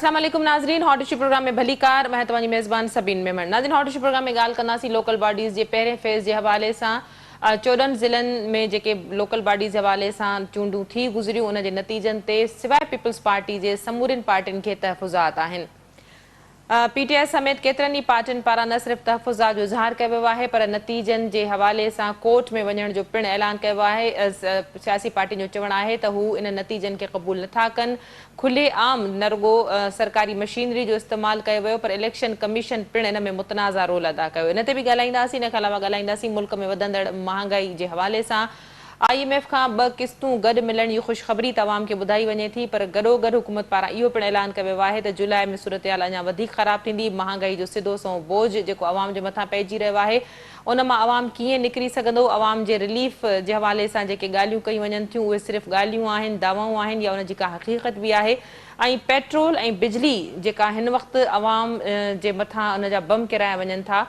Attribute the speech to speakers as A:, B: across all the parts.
A: अस्सलाम वालेकुम नाज़रीन, हॉट इशू प्रोग्राम में भलीकार मैं तव्हांजी मेज़बान सबीन मेमन। नाज़रीन, हॉट इशू प्रोग्राम में ॻाल्हि कंदासीं लोकल बॉडीज़ जे पहिरें फेज़ जे हवाले सां। 14 ज़िलनि में जेके लोकल बॉडीज़ जे हवाले सां चूंडूं थी गुज़रियूं, उन जे नतीजनि ते सवाइ पीपल्स पार्टी जे समूरियुनि पार्टियुनि खे तहफ़ुज़ात आहिनि। पीटीआई समेत केतिरनि ई पार्टियुनि पारां न सिर्फ़ तहफ़ुज़ात जो इज़हार कयो वियो आहे, पर नतीजनि जे हवाले सां कोर्ट में वञण जो पिणु ऐलान कयो आहे। सियासी पार्टियुनि जो चवणु आहे त हू इन नतीजनि खे क़बूल नथा कनि। खुले आम न रुॻो सरकारी मशीनरी जो इस्तेमालु कयो वियो, पर इलेक्शन कमीशन पिणु इन में मुतनाज़ा रोल अदा कयो। इन ते बि ॻाल्हाईंदासीं। इन खां अलावा ॻाल्हाईंदासीं मुल्क में वधंदड़ महांगाई जे हवाले सां। IMF खां 2 क़िस्तूं गॾु मिलण जी ख़ुशख़बरी तवाम खे ॿुधाई वञे थी, पर गॾोगॾु हुकूमत पारां इहो पिणु ऐलान कयो वियो आहे त जुलाई में सूरतहाल अञा वधीक ख़राब थींदी। महांगाई जो सिधो संओं बोझ जेको अवाम जे मथां पइजी रहियो आहे, उन मां अवाम कीअं निकिरी सघंदो। अवाम जे रिलीफ जे हवाले सां जेके ॻाल्हियूं कयूं वञनि थियूं, उहे सिर्फ़ु ॻाल्हियूं आहिनि, दावाऊं आहिनि, या उनजी का हक़ीक़त बि आहे। ऐं पेट्रोल ऐं बिजली जेका हिन वक़्तु अवाम जे मथां उन जा बम किराया वञनि था,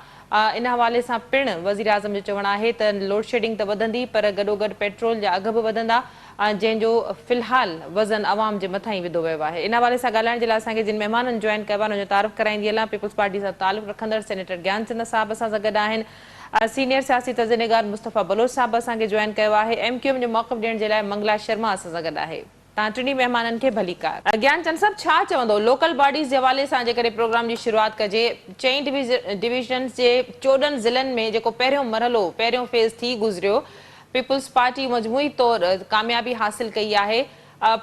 A: इन हवाले सां पिणु वज़ीर आज़म जो चवणु आहे त लोड शेडिंग त वधंदी, पर गॾोगॾु पेट्रोल जा अघ बि वधंदा, जंहिंजो फ़िलहालु वज़न अवाम जे मथां ई विधो वियो आहे। इन हवाले सां ॻाल्हाइण जे लाइ असांखे जिन महिमाननि जॉइन कयो आहे, उनजो तारीफ़ कराईंदी हलां। पीपल्स पार्टी सां तालुक़ु रखंदड़ सेनेटर ज्ञानचंद साहिब असां सां गॾु आहिनि। सीनियर सियासी तज़नीगार मुस्तफ़ा बलोच साहिब असांखे जॉइन कयो आहे। MQM जो मौक़िफ़ ॾियण जे लाइ मंगला शर्मा असां सां गॾु आहे। तव्हां टिनी महिमाननि खे भलीकार। ज्ञानचंद साहब, छा चवंदो लोकल बॉडीज़ जे हवाले सां जेकॾहिं प्रोग्राम जी शुरूआति कजे? 4 डिवीज़न जे 14 ज़िलनि में जेको पहिरियों मरहलो पहिरियों फेज़ थी गुज़रियो, पीपल्स पार्टी मजमूई तौरु कामयाबी हासिल कई आहे,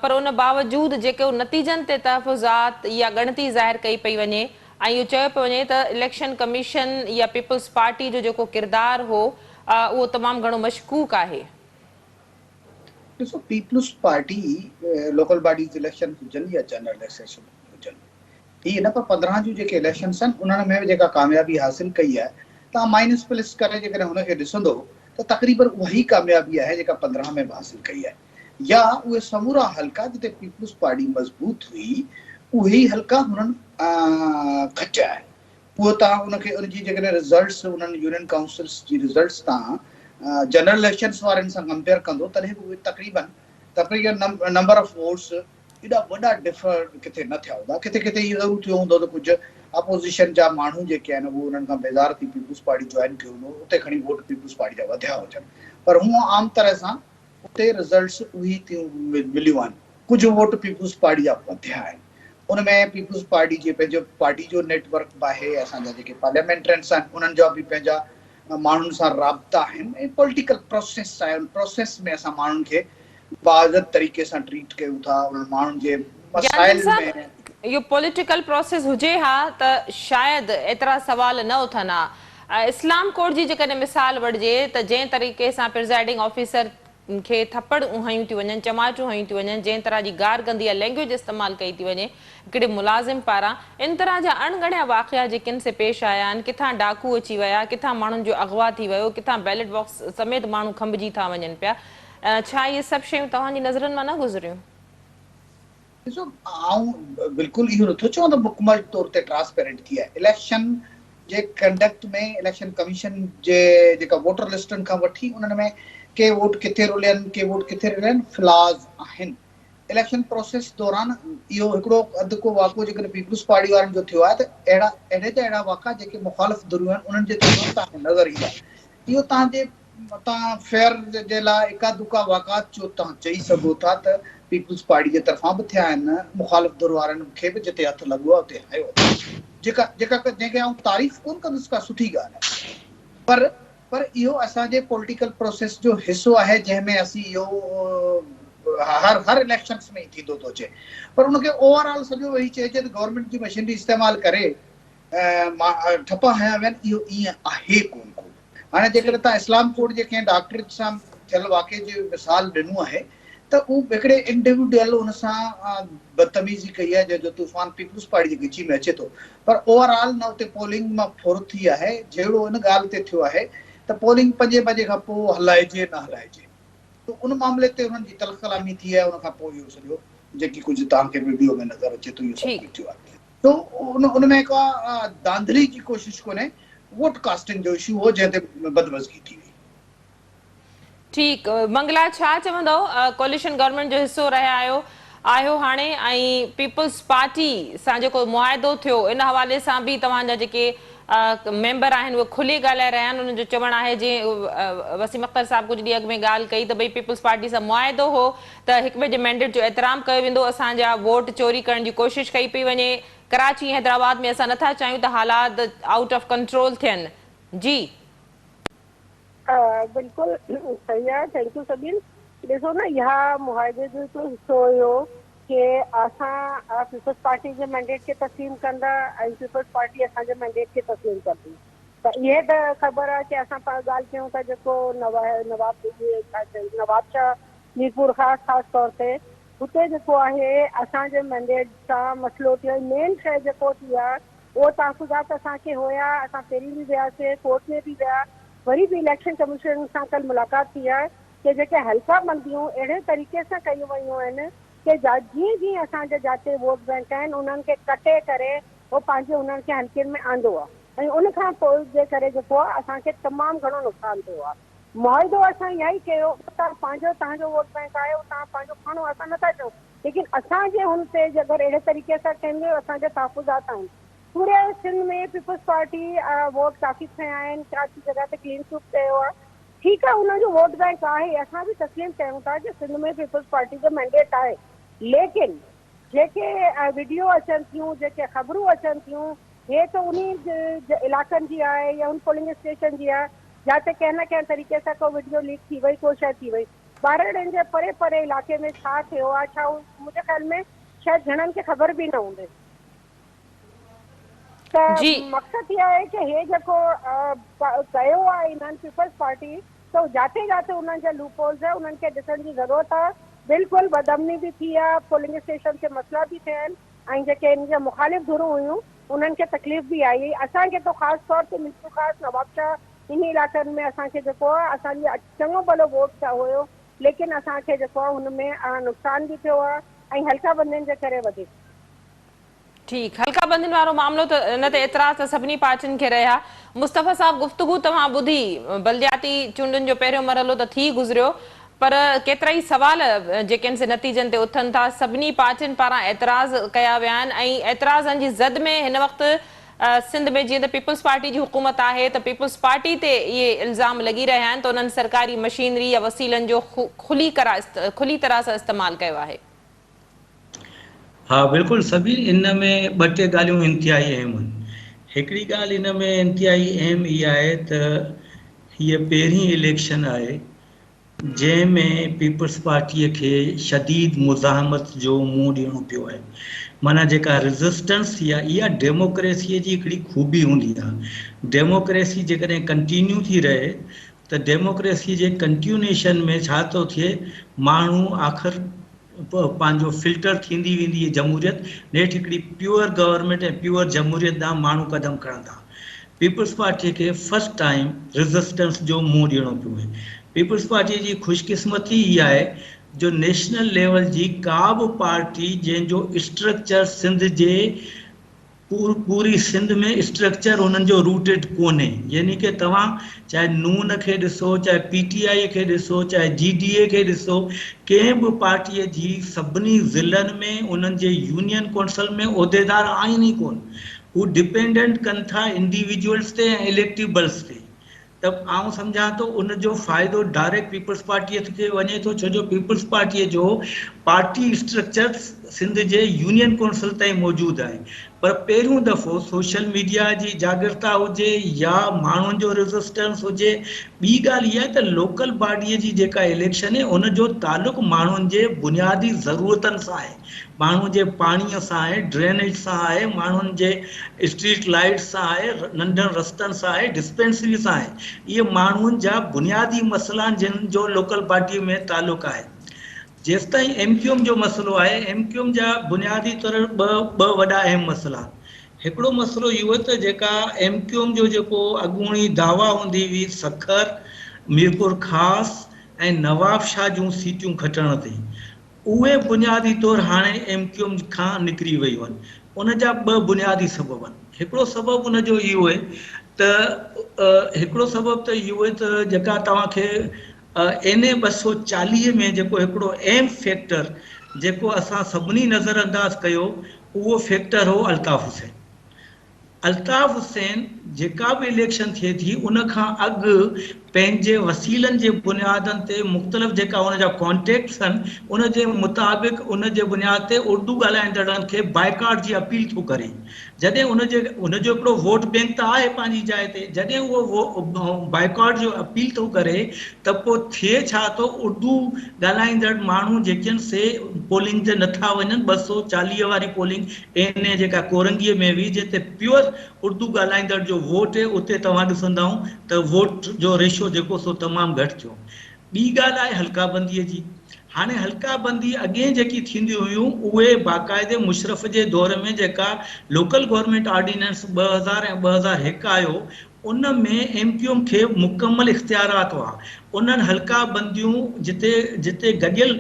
A: पर उन बावजूदु जेको नतीजनि ते तहफ़ुज़ात या ॻणती ज़ाहिर कई पई वञे ऐं इहो चयो पियो वञे त इलेक्शन कमीशन या पीपल्स पार्टी जो जेको किरदारु हो उहो तमामु घणो मशकूक आहे।
B: ॾिसो, Peoples Party local bodies election हुजनि या जनरल इलेक्शन हुजनि, ही न पर 15 जूं जेके इलेक्शन्स आहिनि उन्हनि में जेका कामयाबी हासिल कई आहे, तव्हां माइनस प्लस करे जेकॾहिं हुनखे ॾिसंदो त तक़रीबन उहा ई कामयाबी आहे जेका 15 में बि हासिल कई आहे। या उहे समूरा हल्का जिते पीपल्स पार्टी मज़बूत हुई, उहे ई हल्का हुननि खटिया आहिनि। उहो तव्हां उनखे उनजी जेकॾहिं रिज़ल्ट्स उन्हनि यूनियन काउंसिल्स जी रिज़ल्ट्स तव्हां जनरल इलेक्शन्स वारनि सां कंपेयर कंदो, तॾहिं बि उहे तक़रीबन नंबर ऑफ वोट्स एॾा वॾा डिफर किथे न थिया हूंदा। किथे किथे इहो ज़रूरु थियो हूंदो त कुझु अपोज़िशन जा माण्हू जेके आहिनि उहे उन्हनि खां बेज़ार थी पीपल्स पार्टी जॉइन कयो हूंदो, उते खणी वोट पीपल्स पार्टी जा वधिया हुजनि, पर हूअं आम तरह सां उते रिज़ल्ट्स उहे थियूं मिलियूं आहिनि। कुझु वोट पीपल्स पार्टी जा वधिया आहिनि। उनमें पीपल्स पार्टी जे पंहिंजो पार्टी जो नेटवर्क बि आहे, असांजा जेके पार्लियामेंट्रियंस आहिनि उन्हनि जा बि पंहिंजा माण्हुनि सां राब्ता आहिनि, ऐं पॉलिटिकल प्रोसेस आहे। उन प्रोसेस में असां माण्हुनि खे बाज़त तरीक़े सां ट्रीट कयूं था। उन्हनि माण्हुनि जे
A: ज्ञानचंद
B: मसाइल
A: साहब,
B: में
A: इहो पॉलिटिकल प्रोसेस हुजे हा त शायदि एतिरा सुवाल न उथनि हा। इस्लाम कोर्ट जी जेकॾहिं मिसाल वठिजे त जंहिं तरीक़े सां प्रिज़ाइडिंग ऑफिसर खे थप्पड़ हयूं थी वञनि, चमाचूं हयूं थी वञनि, जंहिं तरह जी गार गंदी या लैंग्वेज इस्तेमालु कई थी वञे हिकिड़े मुलाज़िम पारां, इन तरह जा अणगणिया वाक़िया जेकिन से पेश आया आहिनि, किथां डाकू अची विया, किथां माण्हुनि जो अगवा थी वियो, किथां बैलेट बॉक्स समेत माण्हू खंभिजी था वञनि पिया, छा इहे सभु शयूं तव्हांजी नज़रनि मां न गुज़रियूं?
B: ॾिसो, आऊं बिल्कुलु इहो नथो चवां त मुकमल तौर ते ट्रांसपेरेंट थी आहे। इलेक्शन जे कंडक्ट में इलेक्शन कमीशन जे जेका वोटर लिस्टनि खां वठी उन्हनि में के वोट किथे रुलियनि, के वोट किथे रुलियनि, फ्लाज़ आहिनि। इलेक्शन प्रोसेस दौरान इहो हिकिड़ो अधु को वाक़ो जेकॾहिं पीपल्स पार्टी वारनि जो थियो आहे त अहिड़ा वाक़ा जेके मुख़ालिफ़ धुरियूं आहिनि उन्हनि जे तरफ़ां तव्हांखे नज़र ईंदा। इहो तव्हां फेयर जे लाइ एका दुका वाक़ात जो तव्हां चई सघो था त पीपल्स पार्टी जे तरफ़ां बि थिया आहिनि, मुख़ालिफ़ धुर वारनि खे बि जिते हथु लॻो आहे उते हयो आहे, जंहिंखे आउं तारीफ़ कोन कंदुसि, का सुठी ॻाल्हि आहे। पर इहो असांजे पॉलिटिकल प्रोसेस जो हिसो आहे, जंहिंमें असीं इहो हर इलेक्शन्स में थींदो थो अचे। पर उनखे ओवरऑल सॼो वेही चइजे त गवर्नमेंट जी मशीनरी इस्तेमालु करे ठपा हया विया आहिनि, इहो ईअं आहे कोन को। हाणे जेकॾहिं तव्हां इस्लाम कोर्ट जे कंहिं डॉक्टर सां थियल वाक़े जी मिसाल ॾिनो आहे त उहो हिकिड़े इंडिविजुअल हुन सां बदतमीज़ी कई आहे, जंहिंजो तूफ़ान पीपल्स पार्टी जे गिची में अचे थो। पर ओवरऑल न उते पोलिंग मां फुर थी आहे। जहिड़ो हिन ॻाल्हि ते थियो आहे त पोलिंग 5 बजे खां पोइ हलाइजे न हलाइजे, त उन मामले ते हुननि जी तल्ख़ कलामी थी आहे। उनखां पोइ इहो सॼो जेकी कुझु तव्हांखे वीडियो में नज़र अचे थो, इहो सभु कुझु थियो आहे। त उनमें का धांधली जी कोशिशि कोन्हे, वोट कास्टिंग जो इशू हो जंहिं ते बदमज़गी थी हुई।
A: ठीकु, मंगला छा चवंदव? कोलिशन गवर्नमेंट जो हिसो रहिया आहियो, आहियो हाणे ऐं पीपल्स पार्टी सां जेको मुआहिदो थियो इन हवाले सां बि तव्हांजा जेके मेंबर आहिनि उहे खुली ॻाल्हाए रहिया आहिनि। उन्हनि जो चवणु आहे जीअं वसीम अख्तर साहिबु कुझु ॾींहं अॻु में ॻाल्हि कई त भई पीपल्स पार्टी सां मुआहिदो हो त हिक ॿिए जे मैंडेट जो एतिराम कयो वेंदो, असांजा वोट चोरी करण जी कोशिशि कई पई वञे। कराची हैदराबाद में असां नथा चाहियूं त हालात आउट ऑफ कंट्रोल थियनि। जी
C: बिल्कुलु सही आहे। थैंक यू सभिनि। ॾिसो न, इहा मुआहिदे जो हिकिड़ो हिसो हुयो कि असां पीपल्स पार्टी जे मैंडेट खे तस्लीम कंदा ऐं पीपल्स पार्टी असांजे मैंडेट खे तस्लीम कंदी। त इहे त ख़बर आहे कि असां ॻाल्हि कयूं था जेको नवाब शाह मीरपुर ख़ासि तौर ते हुते जेको आहे असांजे मैंडेट सां मसइलो थियो। मेन शइ जेको थी आहे उहो तहफ़ुज़ात असांखे हुया। असां पहिरीं बि वियासीं, कोर्ट में बि विया, वरी बि इलेक्शन कमीशन सां कल्ह मुलाक़ात थी आहे कि जेके हल्का बंदियूं अहिड़े तरीक़े सां कयूं वयूं आहिनि कि जीअं जीअं असांजा जिते वोट बैंक आहिनि उन्हनि खे कटे करे उहो पंहिंजे उन्हनि खे हल्कनि में आंदो आहे ऐं उन खां पोइ जे करे जेको आहे असांखे तमामु घणो नुक़सानु थियो आहे। मुआहिदो असां इहा ई कयो, तव्हां पंहिंजो तव्हांजो वोट बैंक आहे तव्हां पंहिंजो खणो, असां नथा चऊं, लेकिन असांजे हुन ते अगरि अहिड़े तरीक़े सां कंहिंजे असांजा तहफ़ुज़ात आहिनि। पूरे सिंध में पीपल्स पार्टी वोट काफ़ी थिया आहिनि, काफ़ी जॻह ते क्लीन स्वीप कयो आहे। ठीकु आहे, उनजो वोट बैंक आहे, असां बि तस्लीम कयूं था कि सिंध में पीपल्स पार्टी जो मैंडेट आहे, लेकिन जेके वीडियो अचनि थियूं, जेके ख़बरूं अचनि थियूं, हे त उन इलाइक़नि जी आहे या उन पोलिंग स्टेशन जी आहे जिते कंहिं न कंहिं तरीक़े सां को वीडियो लीक थी वई, को शइ थी वई। ॿारनि जे परे परे इलाइक़े में छा थियो आहे, छा मुंहिंजे ख़्याल में शायदि घणनि खे ख़बर बि न हूंदी। त मक़सदु इहा आहे कि हे जेको कयो आहे इन्हनि पीपल्स पार्टी, त जाते जाते उन्हनि जा लूपहोल्स आहे उन्हनि खे ॾिसण जी ज़रूरत आहे। बिल्कुलु बदअमनी बि थी आहे, पोलिंग स्टेशन ते मसइला बि थिया आहिनि ऐं जेके इन जा मुख़ालिफ़ धुरूं हुयूं उन्हनि खे तकलीफ़ बि आई। असांखे त ख़ासि तौर ते मिल्क ख़ासि नवाब शाह इन इलाइक़नि में असांखे जेको आहे असांजी चङो भलो वोट हुयो, लेकिन असांखे जेको आहे हुन में नुक़सानु बि थियो आहे ऐं हल्का बंदियुनि जे करे वधीक।
A: ठीकु, हल्का बंदियुनि वारो मामिलो त इन ते एतिराज़ त सभिनी पार्टियुनि खे रहिया। मुस्तफ़ा साहब, गुफ़्तगू तव्हां ॿुधी, बलदियाती चूंडुनि जो पहिरियों मरहलो त थी गुज़रियो, पर केतिरा ई सवाल जेके आहिनि से नतीजनि ते उथनि था। सभिनी पार्टियुनि पारां एतिराज़ कया विया आहिनि ऐं एतिराज़नि जी ज़द में हिन वक़्तु सिंध में जीअं त पीपल्स पार्टी जी हुकूमत आहे त पीपल्स पार्टी ते इहे इल्ज़ाम लॻी रहिया आहिनि त उन्हनि सरकारी मशीनरी या वसीलनि जो खुली तरह सां इस्तेमालु कयो आहे।
D: हाँ बिल्कुलु, सभी इन में ॿ टे ॻाल्हियूं इंतिहाई अहम आहिनि। हिकिड़ी ॻाल्हि इन में इंतिहाई अहम इहा आहे त हीअ पहिरीं इलेक्शन आहे जंहिंमें पीपल्स पार्टीअ खे शदीद मुज़ाहमत जो मुंहुं ॾियणो पियो आहे। माना जेका रेज़िस्टेंस थी आहे इहा डेमोक्रेसीअ जी हिकिड़ी खूबी हूंदी आहे। डेमोक्रेसी जेकॾहिं कंटिन्यू थी रहे त डेमोक्रेसी जे कंटिन्यूएशन में छा थो थिए, माण्हू आख़िर पंहिंजो फिल्टर थींदी वेंदी जमहूरियत नेठि हिकिड़ी प्योर गवर्नमेंट ऐं प्योर जमहूरियत ॾांहुं माण्हू क़दम खणनि था। पीपल्स पार्टीअ खे फर्स्ट टाइम रेज़िस्टेंस जो मुंहुं ॾियणो पियो आहे। पीपल्स पार्टीअ जी ख़ुशकिस्मती इहा आहे जो नेशनल लेवल जी का बि पार्टी जंहिंजो स्ट्रक्चर सिंध जे पूरी सिंध में स्ट्रक्चर उन्हनि जो रूटेड कोन्हे। यानी कि तव्हां चाहे नून खे ॾिसो, चाहे PTI खे ॾिसो, चाहे GDA खे ॾिसो, कंहिं बि पार्टीअ जी सभिनी ज़िलनि में उन्हनि जे यूनियन काउंसिल में उहिदेदार आहिनि ई कोन। हू डिपेंडेंट कनि था इंडिविजुअल्स ते ऐं इलेक्टिबल्स ते। त आउं सम्झां थो उनजो फ़ाइदो डायरेक्ट पीपल्स पार्टीअ खे वञे थो, छो जो पीपल्स पार्टीअ जो पार्टी स्ट्रक्चर सिंध जे यूनियन काउंसिल ताईं मौजूदु आहे। पर पहिरियों दफ़ो सोशल मीडिया जी जागृता हुजे या माण्हुनि जो रेज़िस्टेंस हुजे, ॿी ॻाल्हि इहा आहे त लोकल बॉडीअ जी जेका इलेक्शन आहे उनजो तालुक़ु माण्हुनि जे बुनियादी ज़रूरतनि सां आहे, माण्हुनि जे पाणीअ सां आहे, ड्रेनेज सां आहे, माण्हुनि जे स्ट्रीट लाइट सां आहे, नंढनि रस्तनि सां आहे, डिस्पेंसरी सां आहे। इहे माण्हुनि जा बुनियादी मसइला जिन जो लोकल बॉडीअ में तालुक़ु आहे। जेसि ताईं MQM जो मसइलो आहे, MQM जा बुनियादी तौर ॿ वॾा अहम मसइला। हिकिड़ो मसइलो इहो त जेका MQM जो जेको अॻूणी दावा हूंदी हुई सखर, मीरपुर ख़ासि ऐं नवाब शाह जूं सीटियूं खटण ते, उहे बुनियादी तौर हाणे MQM खां निकिरी वियूं आहिनि। उन जा ॿ बुनियादी सबब आहिनि। हिकिड़ो सबबु उनजो इहो आहे त हिकिड़ो सबबु त इहो आहे त जेका तव्हांखे NA 240 में जेको हिकिड़ो अहम फैक्टर जेको असां सभिनी नज़रअंदाज कयो उहो फैक्टर हो अल्ताफ़ हुसैन। अल्ताफ़ हुसैन जेका बि इलेक्शन थिए थी उन खां अॻु पंहिंजे वसीलनि जे बुनियादनि ते मुख़्तलिफ़ जेका उन जा कॉन्टेक्ट्स आहिनि उन जे मुताबिक़ उन जे बुनियाद ते उर्दू ॻाल्हाईंदड़नि खे बाइकाट जी अपील थो करे। जॾहिं उन जो हिकिड़ो वोट बैंक त आहे पंहिंजी जाइ ते, जॾहिं उहो बाइकाट जो अपील थो करे त पोइ थिए छा थो, उर्दू ॻाल्हाईंदड़ माण्हू जेके आहिनि से पोलिंग ते नथा वञनि। 240 वारी पोलिंग एन जेका कोरंगीअ में हुई जिते प्योर उर्दू ॻाल्हाईंदड़ जो वोट आहे, उते तव्हां ॾिसंदा त वोट जो रेशो जेको सो तमामु घटि थियो। ॿी ॻाल्हि आहे हल्काबंदीअ जी। हाणे हल्काबंदी अॻे जेकी थींदियूं हुयूं उहे बाक़ाइदे मुशरफ जे दौर में जेका लोकल गवर्नमेंट ऑर्डिनेंस 2000 ऐं 2001 आयो उन में MQM खे मुकमल इख्तियारात हुआ। उन्हनि हल्काबंदियूं जिते गॾियल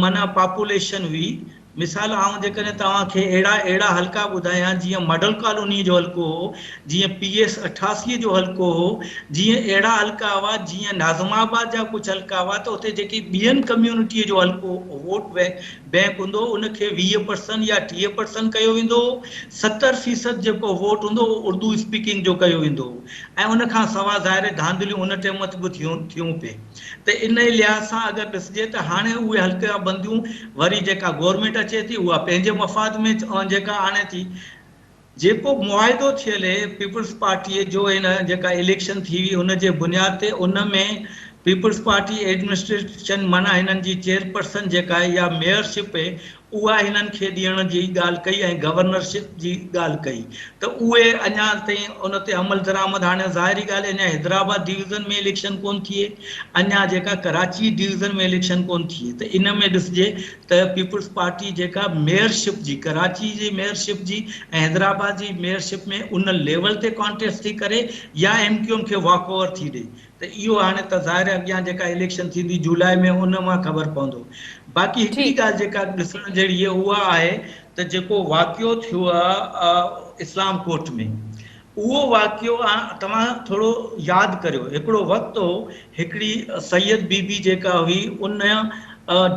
D: माना पॉपुलेशन हुई, मिसाल आउं जेकॾहिं तव्हांखे अहिड़ा हल्का ॿुधायां जीअं मॉडल कॉलोनी जो हल्को हो, जीअं PS 88 जो हल्को हो, जीअं अहिड़ा हल्का हुआ जीअं नाज़िमाबाद जा कुझु हल्का हुआ त उते जेकी ॿियनि कम्यूनिटीअ जो हल्को वोट बैंक हूंदो उनखे 20% या 30% कयो वेंदो हो। 70% जेको वोट हूंदो उर्दू स्पीकिंग जो कयो वेंदो हो। ऐं उन खां सवाइ ज़ाहिर धांधलियूं उन टाइम ते बि थियूं पे। त इन लिहाज़ सां अगरि ॾिसिजे त हाणे उहे हल्का बंदियूं वरी जेका गवर्नमेंट अचे थी उहा पंहिंजे मफ़ाद में जेका आणे थी। जेको मुआइदो थियल आहे पीपल्स पार्टीअ जो इन जेका इलेक्शन थी हुई उन जे बुनियाद ते उन में पीपल्स पार्टी एडमिनिस्ट्रेशन माना हिननि जी चेयरपर्सन जेका आहे या मेयरशिप आहे उहा हिननि खे ॾियण जी ॻाल्हि कई ऐं गवर्नरशिप जी ॻाल्हि कई त उहे अञा ताईं उन ते अमल दरामद। हाणे ज़ाहिरी ॻाल्हि अञा हैदराबाद डिवीज़न में इलेक्शन कोन थिए, अञा जेका कराची डिवीज़न में इलेक्शन कोन थिए। त इन में ॾिसिजे त पीपल्स पार्टी जेका मेयरशिप जी कराची जी मेयरशिप जी ऐं हैदराबाद जी मेयरशिप में उन लेवल ते कॉन्टेस्ट थी करे या MQM खे वॉक ओवर थी ॾे। त इहो हाणे त ज़ाहिर अॻियां जेका इलेक्शन थींदी जुलाई में उन मां ख़बर पवंदो। बाक़ी हिकिड़ी
A: ठीकु
D: ॻाल्हि जेका ॾिसण जहिड़ी आहे उहा आहे त जेको वाक़ियो थियो आहे इस्लाम कोट में, उहो वाक़ियो तव्हां थोरो यादि करियो। हिकिड़ो वक़्तु हो हिकिड़ी सैयद बीबी जेका हुई उन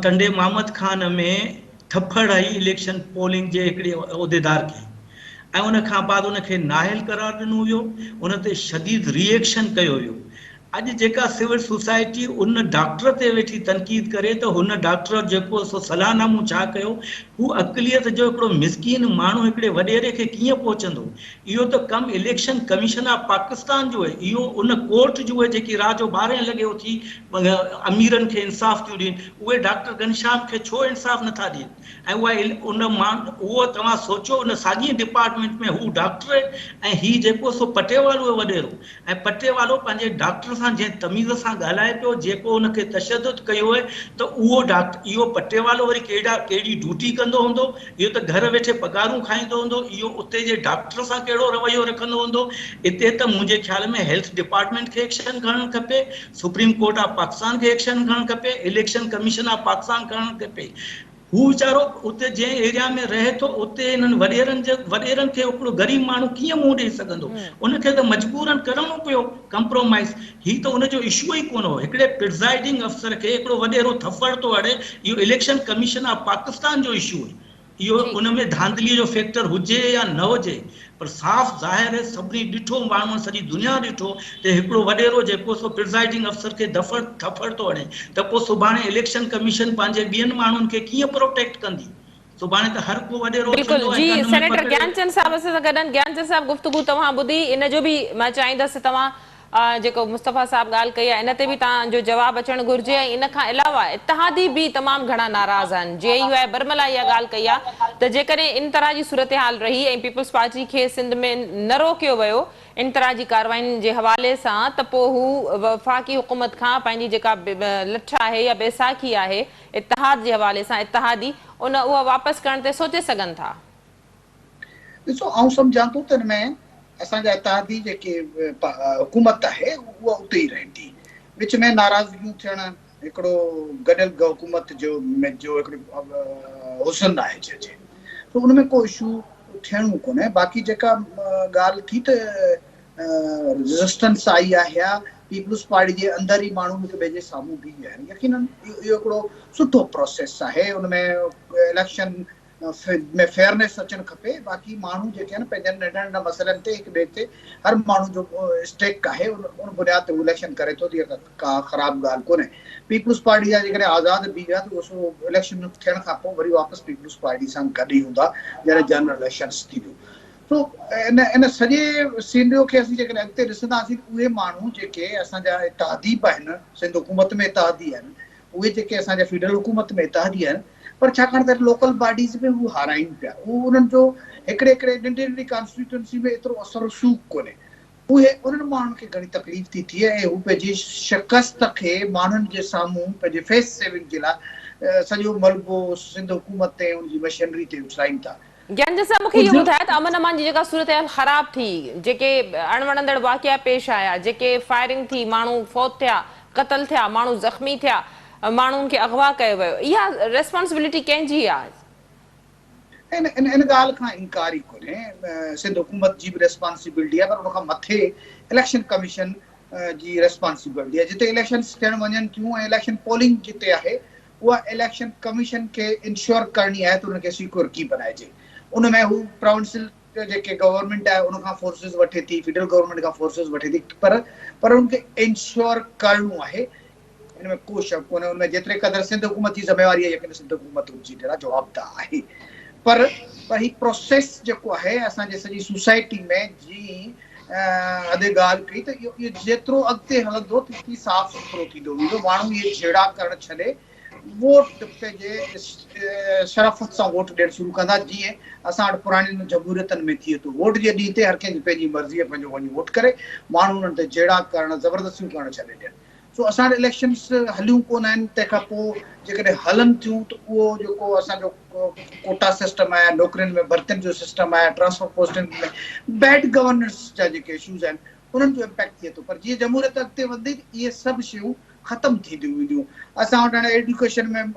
D: टंडे मोहम्मद खान में थप्पड़ हई इलेक्शन पोलिंग जे हिकिड़े उहिदेदार खे, ऐं उन खां बाद उनखे नाहिल करार ॾिनो वियो, उन ते शदीद रिएक्शन कयो वियो। अॼु जेका सिविल सोसाइटी उन डॉक्टर ते वेठी तनक़ीद करे त हुन डॉक्टर जेको सो सलाहनामो छा कयो, हू अक़लियत जो हिकिड़ो मिसकीन माण्हू हिकिड़े वॾेरे खे कीअं पहुचंदो। इहो त कमु इलेक्शन कमीशन ऑफ पाकिस्तान जो आहे। इहो उन कोर्ट जो आहे जेकी राति जो 12 लॻे उथी अमीरनि खे इंसाफ़ थियूं ॾियनि, उहे डॉक्टर घनश्याम खे छो इंसाफ़ नथा ॾियनि। ऐं उहो तव्हां सोचो उन साॻी डिपार्टमेंट में हू डॉक्टर ऐं ही जेको सो पटेवालो आहे वॾेरो, ऐं पटेवालो पंहिंजे डॉक्टर सां जंहिं तमीज़ सां ॻाल्हाए पियो, जेको उनखे तशदुद कयो आहे, त उहो इहो पटेवालो वरी कहिड़ी ड्यूटी कंदो हूंदो। इहो त घर वेठे पगारूं खाईंदो हूंदो। इहो उते जे डॉक्टर सां कहिड़ो रवैयो रखंदो हूंदो। इते त मुंहिंजे ख़्याल में हेल्थ डिपार्टमेंट खे एक्शन खणणु खपे, सुप्रीम कोर्ट ऑफ पाकिस्तान खे एक्शन खणणु खपे, इलेक्शन कमीशन ऑफ पाकिस्तान खणणु खपे। हू वीचारो उते जंहिं एरिया में रहे थो उते हिननि वॾेरनि खे हिकिड़ो ग़रीब माण्हू कीअं मुंहुं ॾेई सघंदो। उनखे त मजबूरन करणो पियो कंप्रोमाइज़। ही त उनजो इशू ई कोन हो। हिकिड़े प्रिज़ाइडिंग अफसर खे हिकिड़ो वॾेरो थप्पड़ थो हणे, इहो इलेक्शन कमीशन ऑफ पाकिस्तान जो इशू आहे। इहो उन में धांधलीअ जो फैक्टर हुजे या न हुजे, पर साफ़ ज़ाहिर आहे सभिनी ॾिठो, माण्हुनि सॼी दुनिया ॾिठो त हिकिड़ो वॾेरो जेको सो प्रिज़ाइडिंग अफसर खे थप्पड़ थो हणे, त पोइ सुभाणे इलेक्शन कमीशन पंहिंजे ॿियनि माण्हुनि खे कीअं प्रोटेक्ट कंदी। सुभाणे त हर को वॾेरो
A: बिल्कुल
D: थींदो ऐं
A: जी।
D: गन में
A: सेनेटर
D: पकड़े।
A: ज्ञानचंद साहब सां गॾनि। ज्ञानचंद साहब गुफ़्तगू तव्हां ॿुधी, इन जो बि मां चाहींदसि तव्हां जेको मुस्तफ़ा साहब ॻाल्हि कई आहे इन ते बि तव्हांजो जवाबु अचणु घुरिजे। ऐं इन खां अलावा इत्तिहादी बि तमामु घणा नाराज़ आहिनि। JUI बरमला इहा ॻाल्हि कई आहे त जेकॾहिं इन तरह जी सूरत हाल रही ऐं पीपल्स पार्टी खे सिंध में न रोकियो वियो इन तरह जी कार्रवाइयुनि जे हवाले सां, त पोइ हू वफ़ाक़ी हुकूमत खां पंहिंजी जेका लठ आहे या बैसाखी आहे इत्तिहाद जे हवाले सां इत्तिहादी उहा वापसि करण ते सोचे सघनि था।
B: ॾिसो, आउं सम्झां थो त हिन में असांजा इत्तिहादी जेके हुकूमत आहे उहा उते ई रहंदी। विच में नाराज़गियूं थियण हिकिड़ो गॾियल हुकूमत जो हिकिड़ो हुसन आहे चइजे, त उन में को इशू थियणो कोन्हे। बाक़ी जेका ॻाल्हि थी त रेज़िस्टेंस आई आहे पीपल्स पार्टी जे अंदर ई माण्हू हिक ॿिए जे साम्हूं बीह आहिनि। यकीनन इहो हिकिड़ो सुठो प्रोसेस आहे, उनमें इलेक्शन में फेयरनेस अचणु खपे। बाक़ी माण्हू जेके आहिनि पंहिंजनि नंढा नंढा मसइलनि ते हिक ॿिए ते हर माण्हू जो स्टेक आहे, उन बुनियाद ते इलेक्शन करे थो, इहा का ख़राबु ॻाल्हि कोन्हे। पीपल्स पार्टी जा जेकॾहिं आज़ाद बीह विया त उहो इलेक्शन थियण खां पोइ वरी वापसि पीपल्स पार्टी सां गॾु ई हूंदा जॾहिं जनरल इलेक्शन्स थींदियूं। तो इन सॼे सीनरियो खे असीं जेकॾहिं अॻिते ॾिसंदासीं, उहे माण्हू जेके असांजा इत्तेहादी बि आहिनि, सिंध हुकूमत में इत्तेहादी आहिनि, उहे जेके असांजा फेडरल हुकूमत में इत्तेहादी आहिनि, पर छाकाणि त लोकल बॉडीज़ में हू हाराइनि पिया, उहो उन्हनि जो हिकिड़े हिकिड़े नंढी नंढी कॉन्स्टिट्यूंसी में एतिरो असर सूक कोन्हे। उहे उन्हनि माण्हुनि खे घणी तकलीफ़ थी थिए ऐं हू पंहिंजी शिकस्त खे माण्हुनि जे साम्हूं पंहिंजे फेस सेविंग जे लाइ सॼो मलबो सिंध हुकूमत ते उनजी मशीनरी ते उछलाइनि था।
A: ज्ञान साहब, मूंखे इहो ॿुधायो त अमन अमान जी जेका सूरत हाल ख़राब थी, जेके अणवणंदड़ वाक़िया पेश आया, जेके फायरिंग थी, माण्हू फौत थिया, क़तल थिया, माण्हू ज़ख़्मी थिया, माण्हुनि खे अगवा कयो वियो, इहा रेस्पॉन्सिबिलिटी कंहिंजी आहे?
B: इन ॻाल्हि खां इनकार ई कोन्हे, सिंध हुकूमत जी बि रेस्पॉन्सिबिलिटी आहे, पर उनखां मथे इलेक्शन कमीशन जी रेस्पॉन्सिबिलिटी आहे। जिते इलेक्शन्स थियण वञनि थियूं ऐं इलेक्शन पोलिंग जिते आहे, उहा इलेक्शन कमीशन खे इंश्योर करणी आहे त उनखे सिक्योर की बनाइजे। उनमें हू प्रोविंशियल जेके गवर्नमेंट आहे उनखां फोर्सिस वठे थी, फेडरल गवर्नमेंट खां फोर्सिस वठे थी, पर उनखे इंश्योर करणो आहे, इनमें को शक कोन्हे। उनमें जेतिरे क़दुरु सिंध हुकूमत जी ज़िम्मेवारी आहे, यकीन सिंध हुकूमत उनजी जवाबदार आहे। पर ही प्रोसेस जेको आहे असांजे सॼी सोसाइटी में जी अॼु ॻाल्हि कई त इहो जेतिरो अॻिते हलंदो तितरी साफ़ सुथरो थींदो वेंदो। माण्हू इहे झेड़ा करणु छॾे वोट पंहिंजे शराफ़त सां वोट ॾियणु शुरू कंदा, जीअं असां वटि पुराणियुनि जमहूरियतनि में थिए थो। वोट जे ॾींहं ते हर कंहिंजी पंहिंजी मर्ज़ी पंहिंजो वञी वोट करे, माण्हू उन्हनि ते झेड़ा करणु, ज़बरदस्तियूं करणु छॾे ॾियनि। सो असां वटि इलेक्शन्स हलियूं कोन आहिनि। तंहिंखां पोइ जेकॾहिं हलनि थियूं त उहो जेको असांजो कोटा सिस्टम आहे, नौकरियुनि में भर्तियुनि जो सिस्टम आहे, ट्रांसफर पोस्टनि में बैड गवर्नेंस जा जेके इशूज़ आहिनि, उन्हनि जो इम्पैक्ट थिए थो। पर जीअं जमहूरियत अॻिते वधंदी इहे सभु शयूं ख़तमु थींदियूं वेंदियूं। असां वटि हाणे एजुकेशन में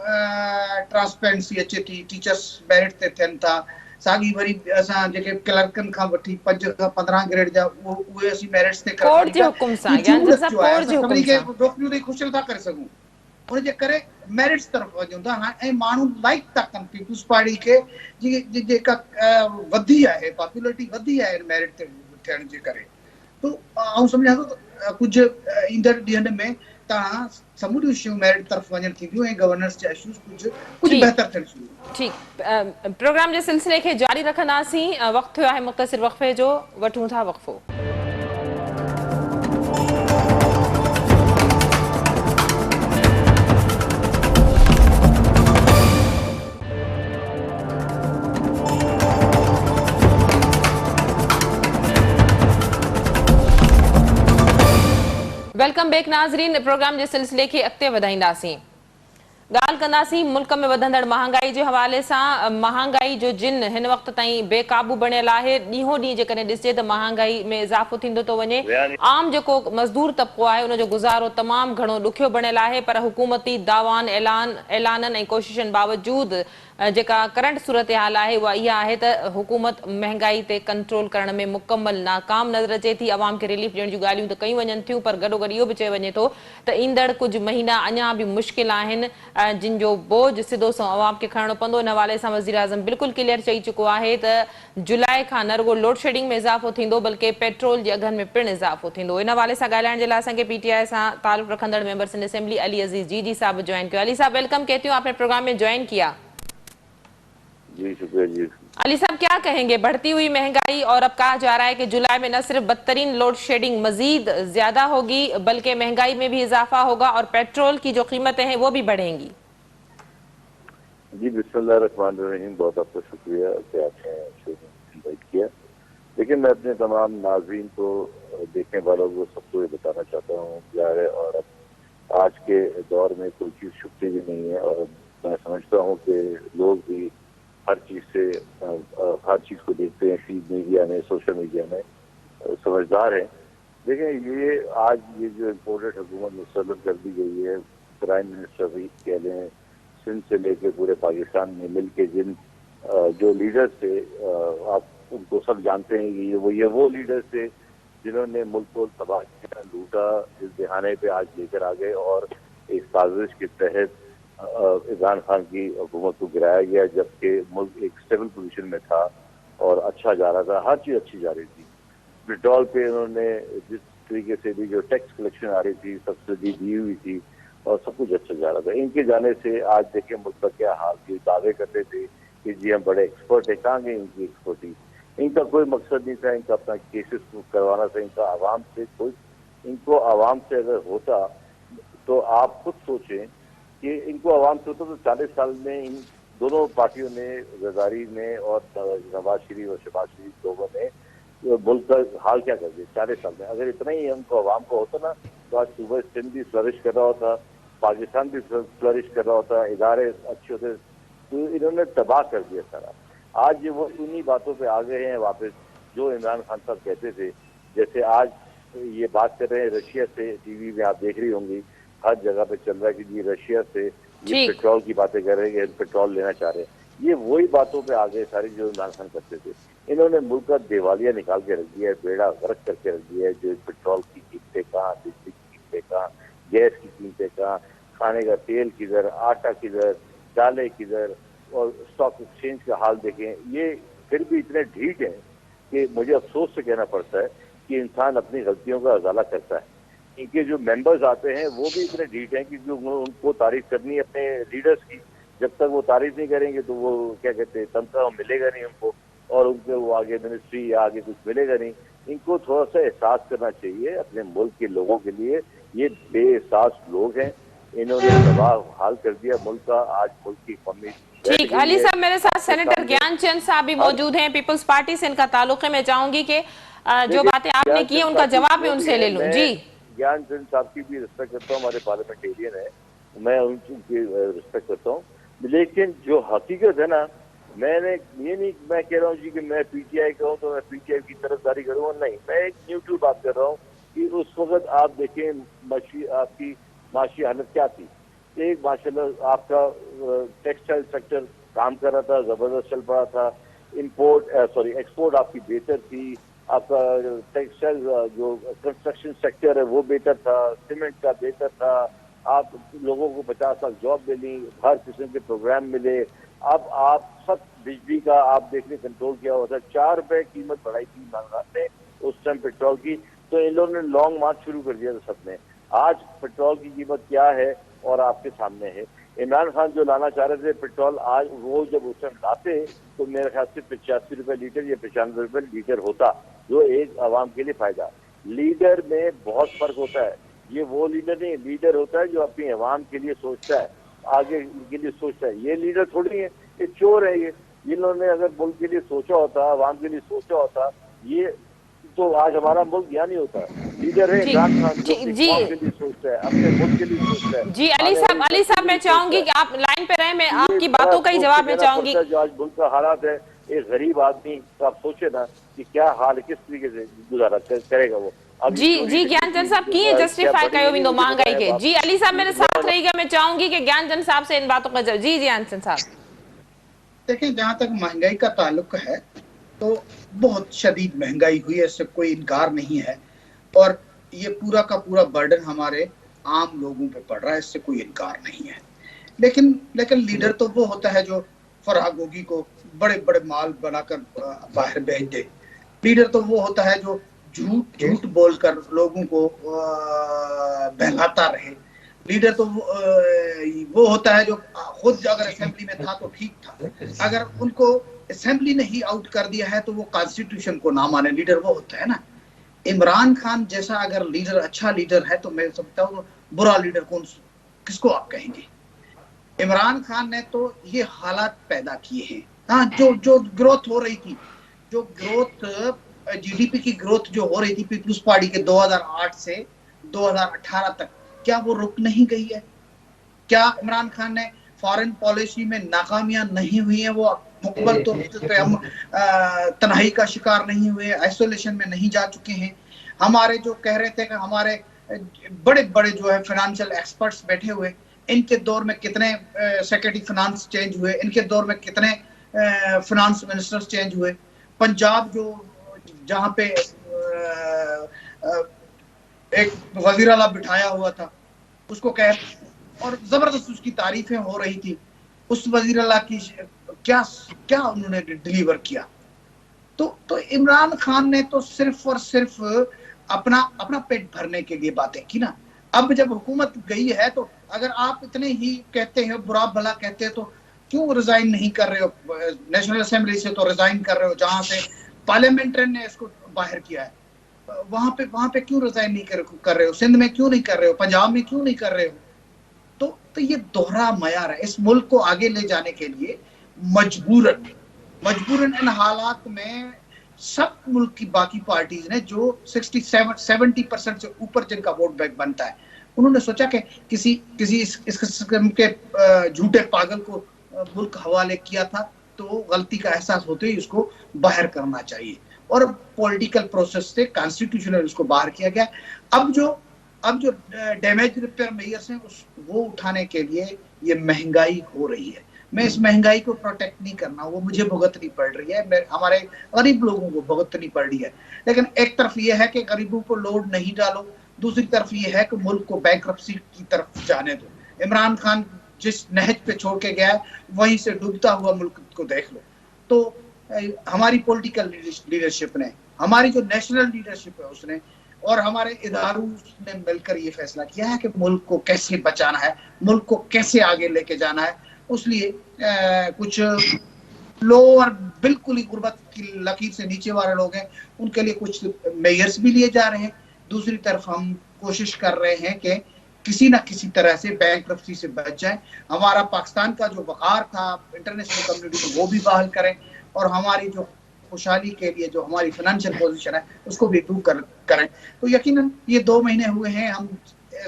B: ट्रांसपेरेंसी अचे थी, टीचर्स मेरिट ते थियनि था। साॻी वरी असां जेके क्लर्कनि खां वठी 5 खां 15 ग्रेड जा उहे असीं मेरिट्स ते
A: कोर्ट जे हुकुम सां, ज्ञान साहब, कोर्ट जे हुकुम सां
B: नौकरियूं ॾेई ख़ुशि था करे सघूं, उनजे करे मेरिट्स तरफ़ वञूं था। हाणे ऐं माण्हू लाइक था कनि पीपल्स पार्टी खे, जेका वधी आहे, पॉपुलरिटी वधी आहे मेरिट ते थियण जे करे। तो आउं सम्झां थो त कुझु ईंदड़ ॾींहनि में तव्हां समूरियूं शयूं मेरिट तरफ़ वञनि थींदियूं ऐं गवर्नेंस जा इशूज़ कुझु बहितर थियण शुरू।
A: ठीकु, प्रोग्राम जे सिलसिले खे जारी रखंदासीं। वक़्तु थियो आहे मुख़्तसिर वक़फ़े जो, वठूं था वक़फ़ो। वेलकम बैक नाज़रीन, प्रोग्राम जे सिलसिले खे अॻिते वधाईंदासीं। ॻाल्हि कंदासीं मुल्क में वधंदड़ महांगाई जे हवाले सां। महांगाई जो जिन हिन वक़्त ताईं बेकाबू बणियल आहे। ॾींहों ॾींहुं जेकॾहिं ॾिसिजे त महांगाई में इज़ाफ़ो थींदो थो वञे। आम जेको मज़दूर तबिको आहे उनजो गुज़ारो तमामु घणो ॾुखियो बणियल आहे, पर हुकूमती दावान ऐलाननि ऐं कोशिशनि बावजूदि जेका करंट सूरत हाल आहे उहा इहा आहे त हुकूमत महांगाई ते कंट्रोल करण में मुकमल नाकाम नज़र अचे थी। अवाम खे रिलीफ ॾियण जूं ॻाल्हियूं त कयूं वञनि थियूं, पर गॾोगॾु इहो बि चयो वञे थो त ईंदड़ कुझु महीना अञा बि मुश्किल आहिनि, जिन जो बोझ सिधो सो अवाम खे खणणो पवंदो। इन हवाले सां वज़ीर आज़म बिल्कुलु क्लियर चई चुको आहे त जुलाई खां न रुगो लोड शेडिंग में इज़ाफ़ो थींदो, बल्कि पेट्रोल जे अघनि में पिणु इज़ाफ़ो थींदो। इन हवाले सां ॻाल्हाइण जे लाइ असांखे PTI सां ताल्लुक़ रखंदड़ मेंबर सिंध असेंबली अली अजीज जी साहब ज्वाइन किया। अली साहब वेलकम कहती हूँ, आपने प्रोग्राम में ज्वाइन किया।
E: जी शुक्रिया जी।
A: अली साहब क्या कहेंगे, बढ़ती हुई महंगाई और अब कहा जा रहा है कि जुलाई में न सिर्फ बदतरीन लोड शेडिंग मजीद ज्यादा होगी बल्कि महंगाई में भी इजाफा होगा और पेट्रोल की जो कीमतें हैं वो भी बढ़ेंगी।
E: जी बिस्मिल्लाहिर्रहमानिर्रहीम, बहुत आपका शुक्रिया कि आपने इनवाइट किया। लेकिन मैं अपने तमाम नाज़रीन को, देखने वालों को, सबको ये बताना चाहता हूँ कि और आज के दौर में कोई चीज़ छुपती भी नहीं है, और मैं समझता हूँ कि लोग भी हर चीज़ को देखते हैं, फीड मीडिया में, सोशल मीडिया में, समझदार हैं। देखें, ये आज ये जो इम्पोर्टेड हुकूमत मुस्तरद कर दी गई है, प्राइम मिनिस्टर भी कह लें, सिंध से लेकर पूरे पाकिस्तान में मिल के जिन जो लीडर्स थे, आप उनको सब जानते हैं कि वो लीडर्स थे जिन्होंने मुल्क को तबाह किया, लूटा, इस दिहाने पे आज लेकर आ गए और एक साजिश के तहत इमरान खान की हुकूमत को गिराया गया, जबकि मुल्क एक स्टेबल पोजीशन में था और अच्छा जा रहा था, हर चीज अच्छी जा रही थी। पेट्रोल पे उन्होंने जिस तरीके से भी जो टैक्स कलेक्शन आ रही थी, सब्सिडी दी हुई थी और सब कुछ अच्छा जा रहा था। इनके जाने से आज देखें मुल्क का क्या हाल। ये दावे करते थे कि जी हम बड़े एक्सपर्ट है, कहाँ गए इनकी एक्सपर्टी। इनका कोई मकसद नहीं था, इनका अपना केसेस करवाना था, इनका आवाम से कोई, इनको आवाम से अगर होता तो आप खुद सोचें कि इनको आवाम से होता तो 40 साल में इन दोनों पार्टियों ने, जरदारी ने और नवाज शरीफ और शहबाज शरीफ लोगों ने मुल्क का हाल क्या कर दिया 40 साल में। अगर इतना ही हमको आवाम को होता ना तो आज सुबह सिंध भी फ्लरिश कर रहा होता, पाकिस्तान भी फ्लरिश कर रहा होता, इदारे अच्छे होते। तो इन्होंने तबाह कर दिया सारा। आज वो उन्हीं बातों पे आ गए हैं वापस जो इमरान खान साहब कहते थे। जैसे आज ये बात कर रहे हैं रशिया से, टीवी में आप देख रही होंगी, हर जगह पे चल रहा है कि जी रशिया से ये पेट्रोल की बातें कर रहे हैं कि पेट्रोल लेना चाह रहे हैं। ये वही बातों पे आ गए सारी जो इमरान खान करते थे। इन्होंने मुल्क का दिवालिया निकाल के रख दिया है, बेड़ा गर्क करके रख दिया है। जो पेट्रोल की कीमतें कहाँ, बिजली की कीमतें कहाँ, गैस की कीमतें कहाँ, खाने का तेल किधर, आटा किधर, दालें किधर, और स्टॉक एक्सचेंज का हाल देखें। ये फिर भी इतने ढीठ हैं कि मुझे अफसोस से कहना पड़ता है कि इंसान अपनी गलतियों का अजाला करता है। इनके जो मेंबर्स आते हैं वो भी इतने ढीठ हैं कि उनको तारीफ करनी है अपने लीडर्स की। जब तक वो तारीफ नहीं करेंगे तो वो क्या कहते हैं, तनख्वाह मिलेगा नहीं उनको और उनके वो आगे मिनिस्ट्री या आगे कुछ मिलेगा नहीं। इनको थोड़ा सा एहसास करना चाहिए अपने मुल्क के लोगों के लिए। ये बेएहसास लोग हैं, इन्होंने तबाह हाल कर दिया मुल्क का। आज मुल्क की इकॉनमी
A: ठीक। अली साहब, मेरे साथ सेनेटर ज्ञानचंद साहब भी मौजूद हैं, पीपल्स पार्टी से इनका ताल्लुक है। मैं चाहूंगी कि जो बातें आपने की है उनका जवाब भी उनसे ले लूं। जी,
E: ज्ञानचंद साहब की भी रिस्पेक्ट करता हूँ, हमारे पार्लियामेंटेरियन है, मैं उनकी रिस्पेक्ट करता हूँ। लेकिन जो हकीकत है ना, मैंने ये नहीं मैं कह रहा हूँ जी कि मैं पीटीआई का हूँ तो मैं पीटीआई की तरफदारी करूँगा, नहीं। मैं एक न्यूट्रल बात कर रहा हूँ कि उस वक्त आप देखें आपकी माशी हालत क्या थी। एक माशाल्लाह आपका टेक्सटाइल सेक्टर काम कर रहा था, जबरदस्त चल पड़ा था। एक्सपोर्ट आपकी बेहतर थी। आपका टेक्सटाइल जो कंस्ट्रक्शन सेक्टर है वो बेहतर था, सीमेंट का बेहतर था। आप लोगों को 50 लाख जॉब मिली, हर किस्म के प्रोग्राम मिले। अब आप सब बिजली का आप देखने कंट्रोल किया हुआ था। 4 रुपए कीमत बढ़ाई थी इमरान ने उस टाइम पेट्रोल की, तो इन लोगों ने लॉन्ग मार्च शुरू कर दिया था सबने। आज पेट्रोल की कीमत क्या है और आपके सामने है। इमरान खान जो लाना चाह रहे थे पेट्रोल, आज वो जब उस टाइम लाते तो मेरे ख्याल से 85 रुपए लीटर या 95 रुपए लीटर होता, जो एक आवाम के लिए फायदा। लीडर में बहुत फर्क होता है। ये वो लीडर नहीं, लीडर होता है जो अपनी आवाम के लिए सोचता है, आगे के लिए सोचता है। ये लीडर थोड़ी है, ये चोर है। ये इन्होंने अगर मुल्क के लिए सोचा होता, आवाम के लिए सोचा होता, ये तो आज हमारा मुल्क यहाँ नहीं होता। लीडर है इमरान खान जो अपनी कौम के लिए सोचता है, अपने मुल्क के लिए सोचता है।
A: जी अली साहब, मैं चाहूंगी कि आप लाइन पे रहें, मैं आपकी बातों का ही जवाब मैं चाहूंगी।
E: जो आज मुल्क का हालात है, एक गरीब आदमी आप सोचे ना कि क्या हाल, किस तरीके से गुजारा करेगा वो।
A: जी ज्ञानचंद साहब की जस्टिफाई कयो विंदो महंगाई के। जी अली साहब मेरे साथ रहिएगा, मैं चाहूंगी कि ज्ञानचंद साहब से इन बातों का जवाब। जी ज्ञानचंद साहब,
B: देखिए जहां तक महंगाई का ताल्लुक है तो बहुत शदीद महंगाई हुई है, इससे कोई इनकार नहीं है। और ये पूरा का पूरा बर्डन हमारे आम लोगों पे पड़ रहा है, इससे कोई इनकार नहीं है। लेकिन लीडर तो वो होता है जो फरागोगी को बड़े बड़े माल बनाकर बाहर भेज दे। लीडर तो वो होता है जो झूठ बोलकर लोगों को बहलाता रहे। लीडर तो वो होता है जो खुद अगर असेंबली में था तो ठीक था, अगर उनको असेंबली ने ही आउट कर दिया है तो वो कॉन्स्टिट्यूशन को ना माने। लीडर वो होता है ना। इमरान खान जैसा अगर लीडर अच्छा लीडर है तो मैं समझता हूँ बुरा लीडर किसको आप कहेंगे। इमरान खान ने तो ये हालात पैदा किए हैं। हाँ, जो ग्रोथ हो रही थी, जो ग्रोथ जीडीपी की ग्रोथ जो हो रही थी पीपल्स पार्टी के 2008 से 2018 तक, क्या वो रुक नहीं गई है? क्या इमरान खान ने फॉरेन पॉलिसी में नाकामियां नहीं हुई है? वो मुकम्मल तौर पे हम तन्हाई का शिकार नहीं हुए, आइसोलेशन में नहीं जा चुके हैं। हमारे जो कह रहे थे कि हमारे बड़े बड़े जो है फाइनेंशियल एक्सपर्ट्स बैठे हुए, इनके दौर में कितने सेक्रेटरी फाइनेंस चेंज हुए, इनके दौर में कितने फाइनेंस मिनिस्टर्स चेंज हुए। पंजाब जो जहाँ पे एक वजीर आला बिठाया हुआ था, उसको कह और जबरदस्त उसकी तारीफें हो रही थी। उस वजीर आला की क्या क्या उन्होंने डिलीवर किया। तो इमरान खान ने तो सिर्फ और सिर्फ अपना पेट भरने के लिए बातें की ना। अब जब हुकूमत गई है तो अगर आप इतने ही कहते हैं, बुरा भला कहते हैं, तो क्यों रिजाइन नहीं कर रहे हो? नेशनल असेंबली से तो रिजाइन कर रहे हो, जहां से पार्लियामेंट्रियन ने इसको बाहर किया है, वहां पे क्यों रिजाइन नहीं कर रहे हो? सिंध में क्यों नहीं कर रहे हो? पंजाब में क्यों नहीं कर रहे हो? तो ये दोहरा मयार है। इस मुल्क को आगे ले जाने के लिए मजबूरन इन हालात में सब मुल्क की बाकी पार्टीज ने, जो 67-70% से ऊपर जिनका वोट बैंक बनता है, उन्होंने सोचा कि किसी इस किस्म के झूठे पागल को मुल्क हवाले किया था, तो गलती का एहसास होते ही उसको बाहर करना चाहिए, और पॉलिटिकल प्रोसेस से कॉन्स्टिट्यूशनल उसको बाहर किया गया। अब जो डैमेज रिपेयर मेजर्स हैं वो उठाने के लिए ये महंगाई हो रही है। मैं इस महंगाई को प्रोटेक्ट नहीं करना, वो मुझे भुगतनी पड़ रही है, हमारे गरीब लोगों को भुगतनी पड़ रही है। लेकिन एक तरफ ये है कि गरीबों को लोड नहीं डालो, दूसरी तरफ ये है कि मुल्क को बैंकरप्सी की तरफ जाने दो। इमरान खान जिस नहज पे छोड़ के गया है, वहीं से डूबता हुआ मुल्क को देख लो। तो हमारी पॉलिटिकल लीडरशिप ने, हमारी जो नेशनल लीडरशिप है उसने, और हमारे इदारों ने मिलकर ये फैसला किया है कि मुल्क को कैसे बचाना है, मुल्क को कैसे आगे लेके जाना है। उसलिए कुछ लोअर बिल्कुल ही गुर्बत की लकीर से नीचे वाले लोग हैं, उनके लिए कुछ मेजर्स भी लिए जा रहे हैं। दूसरी तरफ हम कोशिश कर रहे हैं कि किसी ना किसी तरह से बैंकरप्सी से बच जाए। हमारा पाकिस्तान का जो वक़ार था इंटरनेशनल कम्युनिटी को, वो भी बहाल करें, और हमारी जो खुशहाली के लिए जो हमारी फाइनेंशियल पोजीशन है उसको भी इम्प्रूव करें। तो यकीनन ये 2 महीने हुए हैं, हम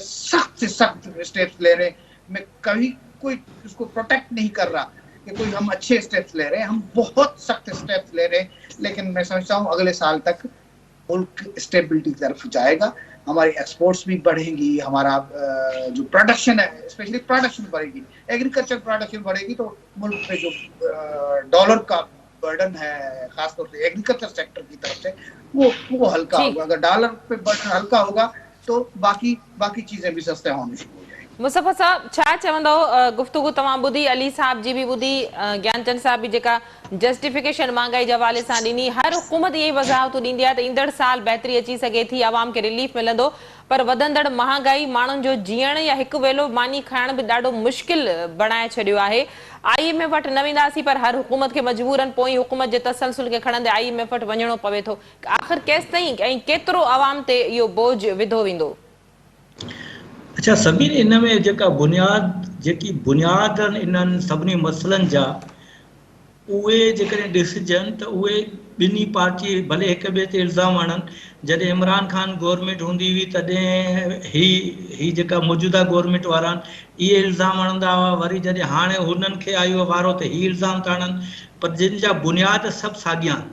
B: सख्त से सख्त स्टेप्स ले रहे हैं। मैं कभी कोई उसको प्रोटेक्ट नहीं कर रहा कि कोई हम अच्छे स्टेप्स ले रहे हैं, हम बहुत सख्त स्टेप्स ले रहे हैं। लेकिन मैं समझता हूँ अगले साल तक मुल्क स्टेबिलिटी की तरफ जाएगा, हमारी एक्सपोर्ट्स भी बढ़ेंगी, हमारा जो प्रोडक्शन है, स्पेशली प्रोडक्शन बढ़ेगी, एग्रीकल्चर प्रोडक्शन बढ़ेगी, तो मुल्क पे जो डॉलर का बर्डन है खासतौर से एग्रीकल्चर सेक्टर की तरफ से, वो हल्का होगा। अगर डॉलर पे बर्डन हल्का होगा तो बाकी चीजें भी सस्ते होने शुरू हो जाएंगी।
A: मुस्तफ़ा साहब छा चवंदो? गुफ्तगू तमाम बुधी, अली साहब जी भी बुधी, ज्ञानचंद साहब भी जेका जस्टिफिकेशन महंगाई जे हवाले सां ॾिनी। हर हुकूमत यही वज़ाहतूं ॾींदी आहे त ईंदड़ साल बहितरी अची सघे थी, आवाम खे रिलीफ मिलंदो, पर वधंदड़ महांगाई माण्हुनि जो जीअण या हिकु वेलो मानी खाइण बि ॾाढो मुश्किल बणाए छॾियो आहे। IMF वटि न वेंदासीं, पर हर हुकूमत खे मजबूरन पोइ हुकूमत जे तसलसल खे खणंदे IMF वटि वञणो पवे थो। आख़िर केसि ताईं ऐं केतिरो आवाम ते इहो बोझ विधो वेंदो?
D: अच्छा, सभिनी इन में जेकी बुनियाद इन्हनि सभिनी मसइलनि जा, उहे जेकॾहिं ॾिसजनि त उहे ॿिन्ही पार्टी भले हिक ॿिए ते इल्ज़ाम आणनि। जॾहिं इमरान खान गवर्नमेंट हूंदी हुई तॾहिं ही जेका मौजूदा गवर्नमेंट वारा आहिनि इहे इल्ज़ाम आणंदा हुआ, वरी जॾहिं हाणे हुननि खे आयो वारो त ही इल्ज़ाम था आणनि, पर जिन जा बुनियाद सभु साॻिया आहिनि।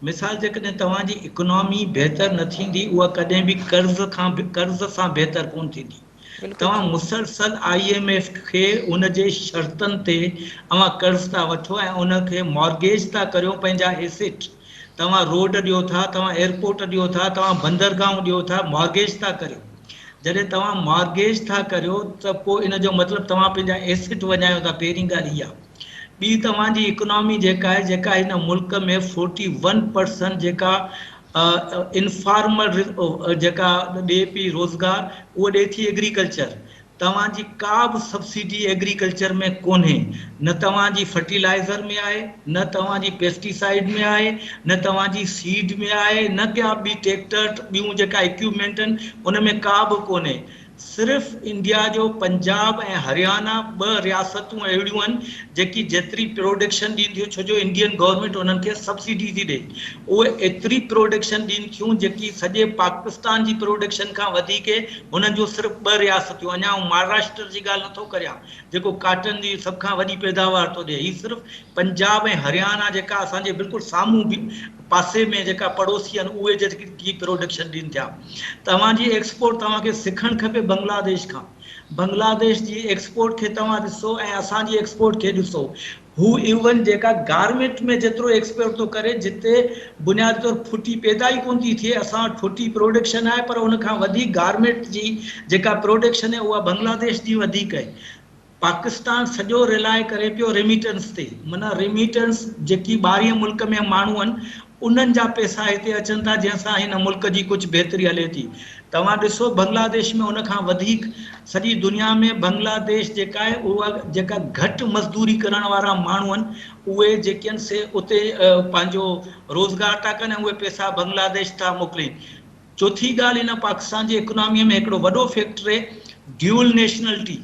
D: मिसाल, जेकॾहिं तव्हांजी इकोनॉमी बहितर न थींदी, उहा कॾहिं बि कर्ज़ सां बहितर कोन थींदी। तव्हां मुसलसल IMF खे उन जे शर्तनि ते तव्हां कर्ज़ था वठो ऐं उनखे मॉर्गेज था करियो पंहिंजा एसेट। तव्हां रोड ॾियो था, तव्हां एयरपोर्ट ॾियो था, तव्हां बंदरगाहूं ॾियो था, मॉर्गेज था करियो। जॾहिं तव्हां मॉर्गेज था करियो त पोइ इन जो मतिलबु तव्हां पंहिंजा एसेट वञायो था। पहिरीं ॻाल्हि इहा। ॿी, तव्हांजी इकोनॉमी जेका हिन मुल्क में 41% जेका इनफॉर्मल जेका ॾिए पई रोज़गार, उहो ॾिए थी एग्रीकल्चर। तव्हांजी का बि सब्सिडी एग्रीकल्चर में कोन्हे, न तव्हांजी फर्टिलाइज़र में आहे, न तव्हांजी पेस्टिसाइड में आहे, न तव्हांजी सीड में आहे, न का बि ट्रैक्टर ॿियूं जेका इक्विपमेंट आहिनि उन में का बि कोन्हे। सिर्फ़ु इंडिया जो पंजाब ऐं हरियाणा 2 रियासतूं अहिड़ियूं आहिनि जेकी जेतिरी प्रोडक्शन ॾींदियूं, छो जो इंडियन गवर्नमेंट उन्हनि खे सब्सिडी थी ॾे, उहे एतिरी प्रोडक्शन ॾींदियूं थियूं जेकी सॼे पाकिस्तान जी प्रोडक्शन खां वधीक हुननि जो सिर्फ़ु 2 रियासतूं। अञा महाराष्ट्र जी ॻाल्हि नथो करियां जेको काटन जी सभ खां वॾी पैदावार थो ॾिए। हीउ सिर्फ़ु पंजाब ऐं हरियाणा जेका असांजे बिल्कुलु साम्हूं पासे में जेका पड़ोसी आहिनि उहे जेकी प्रोडक्शन ॾींदा थिया। तव्हांजी एक्सपोर्ट तव्हांखे सिखणु खपे बांग्लादेश खां। बांग्लादेश जी एक्सपोर्ट खे तव्हां ॾिसो ऐं असांजी एक्सपोर्ट खे ॾिसो, हू इवन जेका गारमेंट में जेतिरो एक्सपोर्ट थो करे जिते बुनियादी तौर फुटी पैदा ई कोन थी थिए, असां वटि फुटी प्रोडक्शन आहे पर उन खां वधीक गारमेंट जी जेका प्रोडक्शन आहे उहा बांग्लादेश जी वधीक आहे। पाकिस्तान सॼो रिलाए करे पियो रेमिटेंस ते, माना रेमिटेंस जेकी ॿाहिरि मुल्क में माण्हू आहिनि उन्हनि जा पैसा हिते अचनि था जंहिंसां हिन मुल्क जी कुझु बहितरी हले थी। तव्हां ॾिसो बांग्लादेश में उन खां वधीक सॼी दुनिया में बांग्लादेश जेका आहे उहा जेका घटि मज़दूरी करण वारा माण्हू आहिनि उहे जेके आहिनि से उते पंहिंजो रोज़गार था कनि ऐं उहे पैसा बांग्लादेश था मोकिलीनि। चौथी ॻाल्हि हिन पाकिस्तान जी इकोनॉमीअ में हिकिड़ो वॾो फैक्टर आहे dual nationality.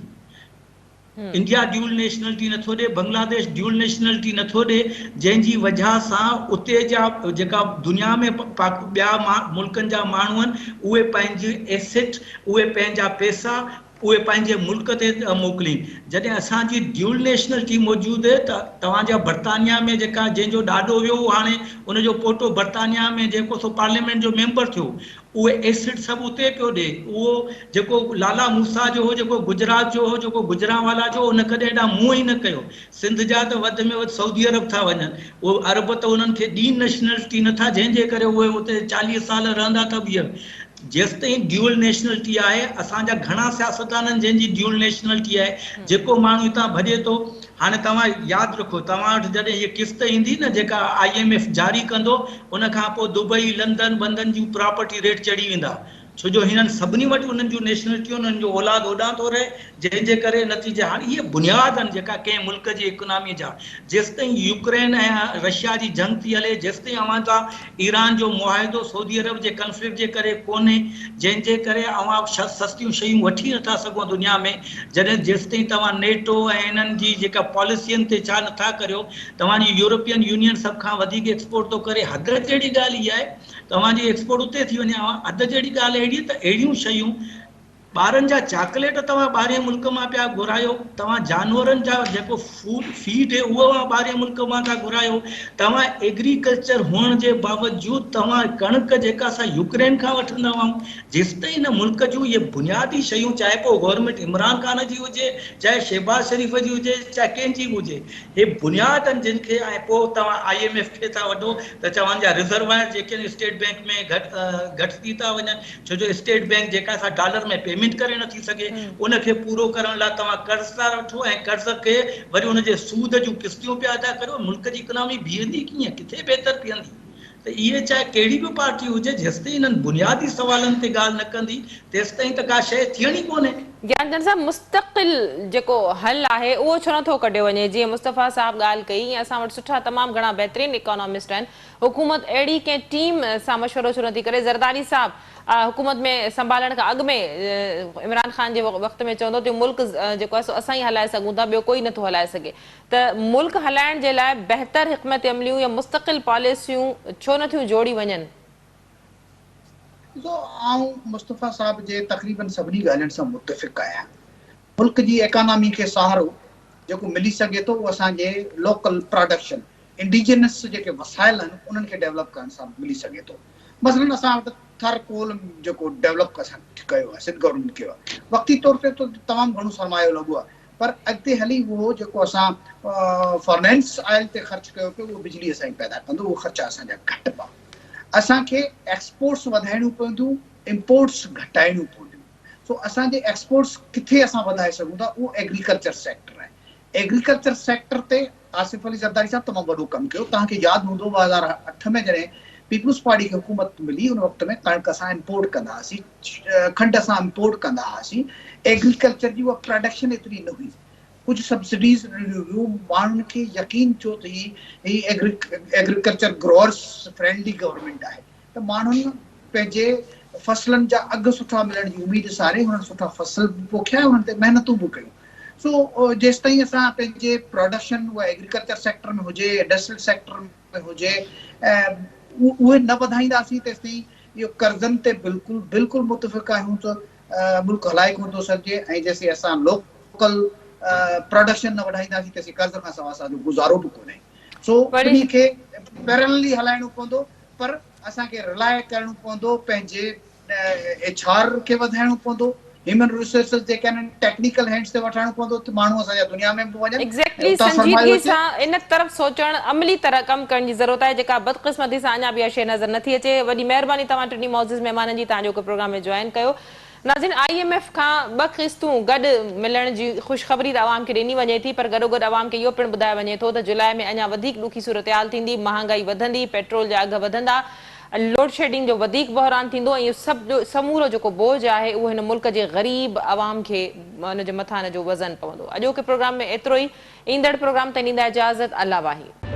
D: India dual nationality नथो ॾे, बांग्लादेश ड्यूल नेशनलिटी नथो ॾे, जंहिंजी वजह सां उते जा जेका दुनिया में ॿिया मुल्कनि जा माण्हू आहिनि उहे पंहिंजे एसेट, उहे पंहिंजा पैसा उहे पंहिंजे मुल्क ते मोकिलीनि। जॾहिं असांजी ड्यूल नेशनलिटी मौजूदु आहे त तव्हांजा बर्तानिया में जेका जंहिंजो ॾाॾो वियो हाणे उनजो पोटो बर्तानिया में जेको सो पार्लियामेंट जो मेंबर थियो उहे एसेट सभु उते पियो ॾे। उहो जेको लाला मूसा जो हो, जेको गुजरात जो हो, जेको गुजरांवाला जो उन कॾहिं हेॾा मुंहुं ई न कयो। सिंध जा त वधि में वधि सऊदी अरब था वञनि, उहो अरब त उन्हनि खे ॾी नेशनलिटी नथा, जंहिंजे करे उहे उते 40 साल रहंदा त बीहनि। जेसिताईं ड्यूल नेशनलिटी आहे, असांजा घणा सियासतदान आहिनि जंहिंजी ड्यूल नेशनलिटी आहे, जेको माण्हू हितां भॼे थो। हाणे तव्हां यादि रखो, तव्हां वटि जॾहिं हीअ किस्त ईंदी न जेका IMF जारी कंदो, उन खां पोइ दुबई लंदन बंदन जूं प्रॉपर्टी रेट चढ़ी वेंदा, छो जो हिननि सभिनी वटि उन्हनि जूं नेशनलिटियूं, उन्हनि जो औलाद होॾां थो रहे, जंहिंजे करे नतीजे हाणे इहे बुनियाद आहिनि जेका कंहिं मुल्क जी इकोनॉमी जा। जेसिताईं यूक्रेन ऐं रशिया जी जंग थी हले, जेसिताईं अवां जा ईरान जो मुआहिदो सऊदी अरब जे कन्फ्लिक्ट जे करे कोन्हे, जंहिंजे करे अवां सस्तियूं शयूं वठी नथा सघो दुनिया में, जॾहिं जेसिताईं तव्हां नेटो ऐं हिननि जी जेका पॉलिसियुनि ते छा नथा करियो, तव्हांजी यूरोपियन यूनियन सभ खां वधीक एक्सपोर्ट थो करे। हद जहिड़ी ॻाल्हि इहा आहे तव्हांजी एक्सपोर्ट उते थी वञे। हद जहिड़ी ॻाल्हि अहिड़ी त अहिड़ियूं शयूं, ॿारनि जा चॉकलेट तव्हां ॿाहिरि मुल्क मां पिया घुरायो, तव्हां जानवरनि जा जेको फीड आहे उहो ॿाहिरि मुल्क मां था घुरायो, तव्हां एग्रीकल्चर हुअण जे बावजूदि तव्हां कणिक जेका असां यूक्रेन खां वठंदा आहियूं, जेसिताईं हिन मुल्क जूं इहे बुनियादी शयूं, चाहे पोइ गवर्नमेंट इमरान खान जी हुजे, चाहे शहबाज शरीफ़ जी हुजे, चाहे कंहिंजी बि हुजे, हे बुनियाद आहिनि जिन खे, ऐं पोइ तव्हां IMF खे था वठो त तव्हांजा रिजर्वायर जेके आहिनि स्टेट बैंक में घटि थी था वञनि, छो जो स्टेट बैंक जेका असां डॉलर में पेमेंट करे नथी सघे, उनखे पूरो करण लाइ तव्हां कर्ज़ था वठो ऐं कर्ज़ खे वरी उनजे सूद जूं किस्तियूं पिया अदा करियो। मुल्क जी इकोनॉमी बीहंदी कीअं, किथे बहितर बीहंदी? त इहे चाहे कहिड़ी बि पार्टी हुजे, जेसिताईं इन्हनि बुनियादी सवालनि ते ॻाल्हि न कंदी तेसिताईं त का शइ थियणी कोन्हे।
A: ज्ञानचंद साहब, मुस्तक़िल जेको हल आहे उहो छो नथो कढियो वञे? जीअं मुस्तफ़ा साहब ॻाल्हि कई, असां वटि सुठा तमामु घणा बहितरीन इकोनॉमिस्ट आहिनि, हुकूमत अहिड़ी कंहिं टीम सां मशवरो छो नथी करे? ज़रदारी साहब हुकूमत में संभालण खां अॻु में इमरान ख़ान जे वक़्त में चवंदो त मुल्क जेको आहे असां ई हलाए सघूं था, ॿियो कोई नथो हलाए सघे, त मुल्क हलाइण जे लाइ बहितर हिकमत अमलियूं या मुस्तक़िल पॉलिसियूं छो नथियूं जोड़ी वञनि?
B: तो आऊं मुस्तफ़ा साहब जे तक़रीबन सभिनी ॻाल्हियुनि सां मुतफ़िक़ आहियां। मुल्क जी इकोनॉमी खे सहारो जेको मिली सघे थो उहो असांजे लोकल प्रोडक्शन, इंडिजिनस जेके वसाइल आहिनि उन्हनि खे डेवलप करण सां मिली सघे थो। मसलन असां वटि थर कोल जेको डेवलप असां कयो आहे, सिंध गवर्नमेंट कयो आहे, वक़्ती तौर ते तो तमामु घणो सरमायो लॻो आहे, पर अॻिते हली उहो जेको असां फाइनेंस ऑयल ते ख़र्च कयो पियो उहो बिजली असांजी पैदा कंदो, उहो ख़र्चा असांजा घटि पा। असांखे एक्सपोर्ट्स वधाइणियूं पवंदियूं, इम्पोर्ट्स घटाइणियूं पवंदियूं। सो असांजे एक्सपोर्ट्स किथे असां वधाए सघूं था, उहो एग्रीकल्चर सेक्टर आहे। एग्रीकल्चर सेक्टर ते आसिफ अली ज़रदारी साहब तमामु वॾो कमु कयो। तव्हांखे यादि हूंदो 2008 में जॾहिं पीपुल्स पार्टी खे हुकूमत मिली, उन वक़्त में कणिक असां इम्पोर्ट कंदा हुआसीं, खंड असां इम्पोर्ट कंदा हुआसीं। एग्रीकल्चर जी उहा प्रोडक्शन एतिरी न हुई, कुझु सब्सिडीज़ हुयूं, माण्हुनि खे यकीन थियो त ही एग्रीकल्चर ग्रोअर्स फ्रेंडली गवर्नमेंट आहे, त माण्हुनि पंहिंजे फसलनि जा अघु सुठा मिलण जी उमेद सारे हुननि सुठा फसल बि पोखिया, हुननि ते महिनतूं बि कयूं। सो जेसिताईं असां पंहिंजे प्रोडक्शन उहा एग्रीकल्चर सेक्टर में हुजे, इंडस्ट्रियल सेक्टर में हुजे, उहे न वधाईंदासीं तेसिताईं इहो कर्ज़नि ते बिल्कुलु मुतफ़िक़ आहियूं त मुल्क हलाए कोन थो सघिजे। ऐं जेसीं असां लोकल प्रोडक्शन न वधाईंदासीं तेसीं कर्ज़ खां सवाइ असांजो गुज़ारो बि कोन्हे। सो ॿिन्ही खे पैरेलली हलाइणो पवंदो, पर असांखे रिलाए करणो पवंदो, पंहिंजे HR खे वधाइणो पवंदो, ह्यूमन रिसोर्सिस जेके आहिनि टेक्निकल हैंड्स ते वठणो पवंदो त माण्हू असांजा दुनिया में बि वञनि
A: एग्जैक्टली
B: उतां सरमायो
A: संजीदगी
B: अचे।
A: सां इन तरफ़ सोचण अमली तरह कम करण जी ज़रूरत आहे जेका बदकिस्मती सां अञा बि इहा शइ नज़र नथी अचे। वॾी महिरबानी तव्हां टिनी मौज़ूज़ महिमाननि जी तव्हांजो प्रोग्राम में जॉइन कयो। नाज़रीन IMF खां 2 क़िस्तूं गॾु मिलण जी ख़ुशख़बरी त आवाम खे ॾिनी वञे थी, पर गॾोगॾु आवाम खे इहो पिणु ॿुधायो वञे थो त जुलाई में अञा वधीक ॾुखी सूरतहाल थींदी, महांगाई वधंदी, पेट्रोल जा अघ वधंदा, लोड शेडिंग जो वधीक बहिरान थींदो ऐं इहो सभु समूरो जेको बोझ आहे उहो हिन मुल्क जे ग़रीब आवाम खे हुन जे मथां हिन जो वज़न पवंदो। अॼोके प्रोग्राम में एतिरो ई। ईंदड़ प्रोग्राम ताईं ॾींदा इजाज़त। अल्लाह वाहिद।